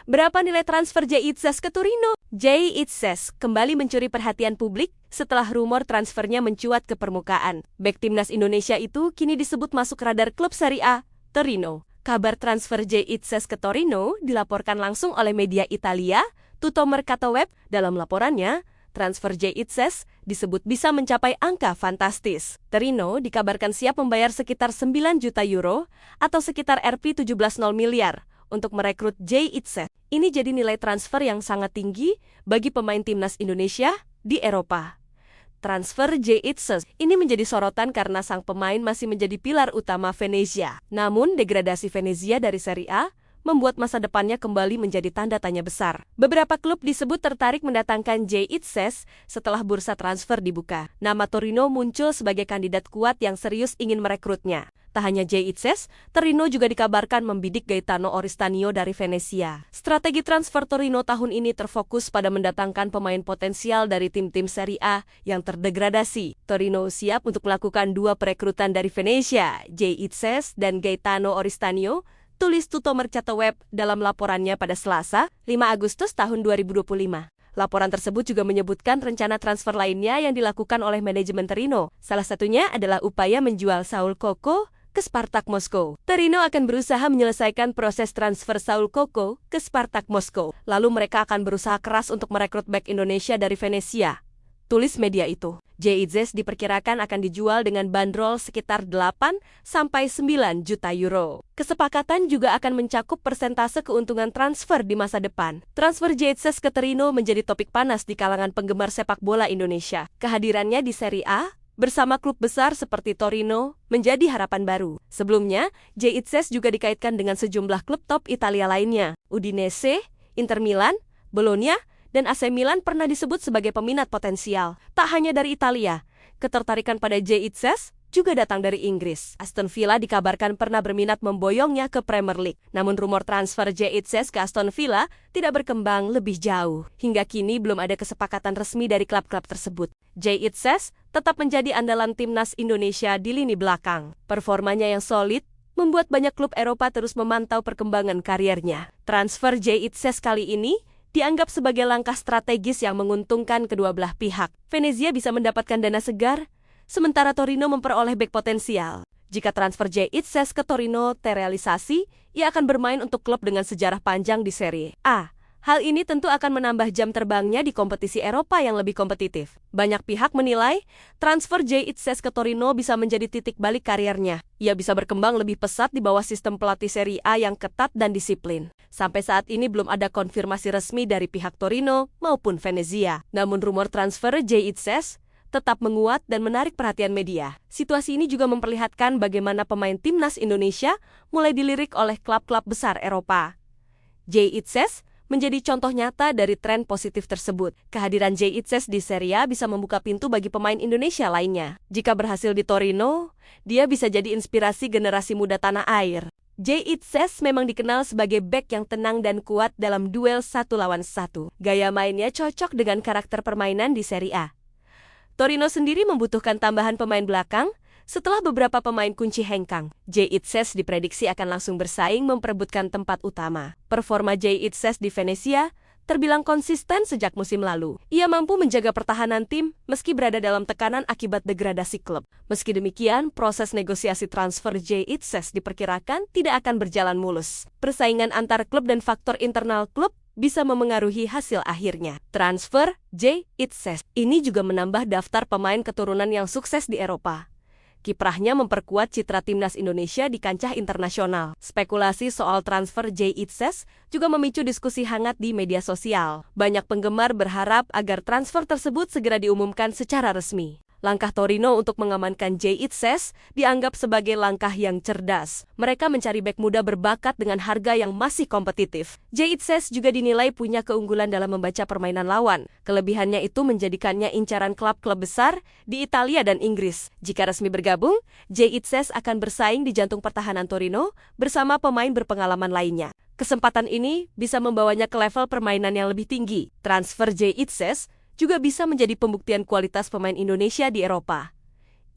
Berapa nilai transfer Jay Itzes ke Torino? Jay Itzes kembali mencuri perhatian publik setelah rumor transfernya mencuat ke permukaan. Bek timnas Indonesia itu kini disebut masuk radar klub Serie A, Torino. Kabar transfer Jay Itzes ke Torino dilaporkan langsung oleh media Italia, Tutto Mercato Web. Dalam laporannya, transfer Jay Itzes disebut bisa mencapai angka fantastis. Torino dikabarkan siap membayar sekitar 9 juta euro atau sekitar Rp17,0 miliar untuk merekrut Jay Itzes. Ini jadi nilai transfer yang sangat tinggi bagi pemain timnas Indonesia di Eropa. Transfer Jay Itzes ini menjadi sorotan karena sang pemain masih menjadi pilar utama Venezia. Namun, degradasi Venezia dari Serie A membuat masa depannya kembali menjadi tanda tanya besar. Beberapa klub disebut tertarik mendatangkan Jay Itzes setelah bursa transfer dibuka. Nama Torino muncul sebagai kandidat kuat yang serius ingin merekrutnya. Tak hanya Jay Itzes, Torino juga dikabarkan membidik Gaetano Oristanio dari Venezia. Strategi transfer Torino tahun ini terfokus pada mendatangkan pemain potensial dari tim-tim Serie A yang terdegradasi. Torino siap untuk melakukan 2 perekrutan dari Venezia, Jay Itzes dan Gaetano Oristanio, tulis Tutto Mercato Web dalam laporannya pada Selasa, 5 Agustus tahun 2025. Laporan tersebut juga menyebutkan rencana transfer lainnya yang dilakukan oleh manajemen Torino. Salah satunya adalah upaya menjual Saul Coco ke Spartak Moskow. Torino akan berusaha menyelesaikan proses transfer Saul Coco ke Spartak Moskow. Lalu mereka akan berusaha keras untuk merekrut bek Indonesia dari Venezia, tulis media itu. Jay Itzes diperkirakan akan dijual dengan bandrol sekitar 8-9 juta euro. Kesepakatan juga akan mencakup persentase keuntungan transfer di masa depan. Transfer Jay Itzes ke Torino menjadi topik panas di kalangan penggemar sepak bola Indonesia. Kehadirannya di Serie A bersama klub besar seperti Torino menjadi harapan baru. Sebelumnya, Jay Itzes juga dikaitkan dengan sejumlah klub top Italia lainnya. Udinese, Inter Milan, Bologna, dan AC Milan pernah disebut sebagai peminat potensial. Tak hanya dari Italia, ketertarikan pada Jay Itzes juga datang dari Inggris. Aston Villa dikabarkan pernah berminat memboyongnya ke Premier League. Namun rumor transfer Jay Itzes ke Aston Villa tidak berkembang lebih jauh. Hingga kini belum ada kesepakatan resmi dari klub-klub tersebut. Jay Itzes tetap menjadi andalan timnas Indonesia di lini belakang. Performanya yang solid membuat banyak klub Eropa terus memantau perkembangan kariernya. Transfer Jay Itzes kali ini dianggap sebagai langkah strategis yang menguntungkan kedua belah pihak. Venezia bisa mendapatkan dana segar, sementara Torino memperoleh bek potensial. Jika transfer Jay Itzes ke Torino terrealisasi, ia akan bermain untuk klub dengan sejarah panjang di Serie A. Hal ini tentu akan menambah jam terbangnya di kompetisi Eropa yang lebih kompetitif. Banyak pihak menilai transfer Jay Itzes ke Torino bisa menjadi titik balik karirnya. Ia bisa berkembang lebih pesat di bawah sistem pelatih Serie A yang ketat dan disiplin. Sampai saat ini belum ada konfirmasi resmi dari pihak Torino maupun Venezia. Namun rumor transfer Jay Itzes tetap menguat dan menarik perhatian media. Situasi ini juga memperlihatkan bagaimana pemain timnas Indonesia mulai dilirik oleh klub-klub besar Eropa. Jay Itzes menjadi contoh nyata dari tren positif tersebut. Kehadiran Jay Itzes di Serie A bisa membuka pintu bagi pemain Indonesia lainnya. Jika berhasil di Torino, dia bisa jadi inspirasi generasi muda tanah air. Jay Itzes memang dikenal sebagai bek yang tenang dan kuat dalam duel 1 lawan 1. Gaya mainnya cocok dengan karakter permainan di Serie A. Torino sendiri membutuhkan tambahan pemain belakang. Setelah beberapa pemain kunci hengkang, Jay Itzes diprediksi akan langsung bersaing memperebutkan tempat utama. Performa Jay Itzes di Venezia terbilang konsisten sejak musim lalu. Ia mampu menjaga pertahanan tim meski berada dalam tekanan akibat degradasi klub. Meski demikian, proses negosiasi transfer Jay Itzes diperkirakan tidak akan berjalan mulus. Persaingan antar klub dan faktor internal klub bisa memengaruhi hasil akhirnya. Transfer Jay Itzes ini juga menambah daftar pemain keturunan yang sukses di Eropa. Kiprahnya memperkuat citra timnas Indonesia di kancah internasional. Spekulasi soal transfer Jay Itzes juga memicu diskusi hangat di media sosial. Banyak penggemar berharap agar transfer tersebut segera diumumkan secara resmi. Langkah Torino untuk mengamankan Jay Itzes dianggap sebagai langkah yang cerdas. Mereka mencari bek muda berbakat dengan harga yang masih kompetitif. Jay Itzes juga dinilai punya keunggulan dalam membaca permainan lawan. Kelebihannya itu menjadikannya incaran klub-klub besar di Italia dan Inggris. Jika resmi bergabung, Jay Itzes akan bersaing di jantung pertahanan Torino bersama pemain berpengalaman lainnya. Kesempatan ini bisa membawanya ke level permainan yang lebih tinggi. Transfer Jay Itzes juga bisa menjadi pembuktian kualitas pemain Indonesia di Eropa.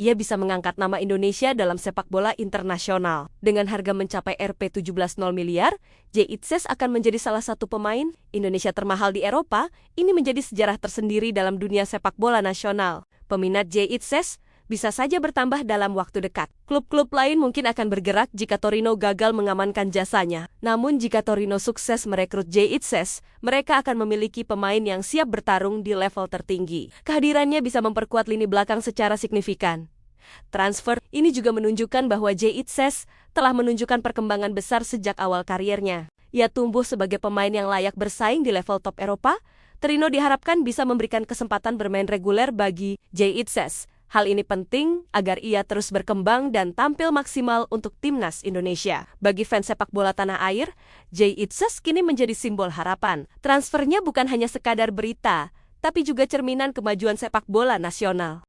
ia bisa mengangkat nama Indonesia dalam sepak bola internasional. Dengan harga mencapai Rp 17,0 miliar, Jay Itzes akan menjadi salah satu pemain Indonesia termahal di Eropa. Ini menjadi sejarah tersendiri dalam dunia sepak bola nasional. Peminat Jay Itzes bisa saja bertambah dalam waktu dekat. Klub-klub lain mungkin akan bergerak jika Torino gagal mengamankan jasanya. Namun jika Torino sukses merekrut Jay Itzes, mereka akan memiliki pemain yang siap bertarung di level tertinggi. Kehadirannya bisa memperkuat lini belakang secara signifikan. Transfer ini juga menunjukkan bahwa Jay Itzes telah menunjukkan perkembangan besar sejak awal karirnya. Ia tumbuh sebagai pemain yang layak bersaing di level top Eropa. Torino diharapkan bisa memberikan kesempatan bermain reguler bagi Jay Itzes. Hal ini penting agar ia terus berkembang dan tampil maksimal untuk timnas Indonesia. Bagi fans sepak bola tanah air, Jay Itzes kini menjadi simbol harapan. Transfernya bukan hanya sekadar berita, tapi juga cerminan kemajuan sepak bola nasional.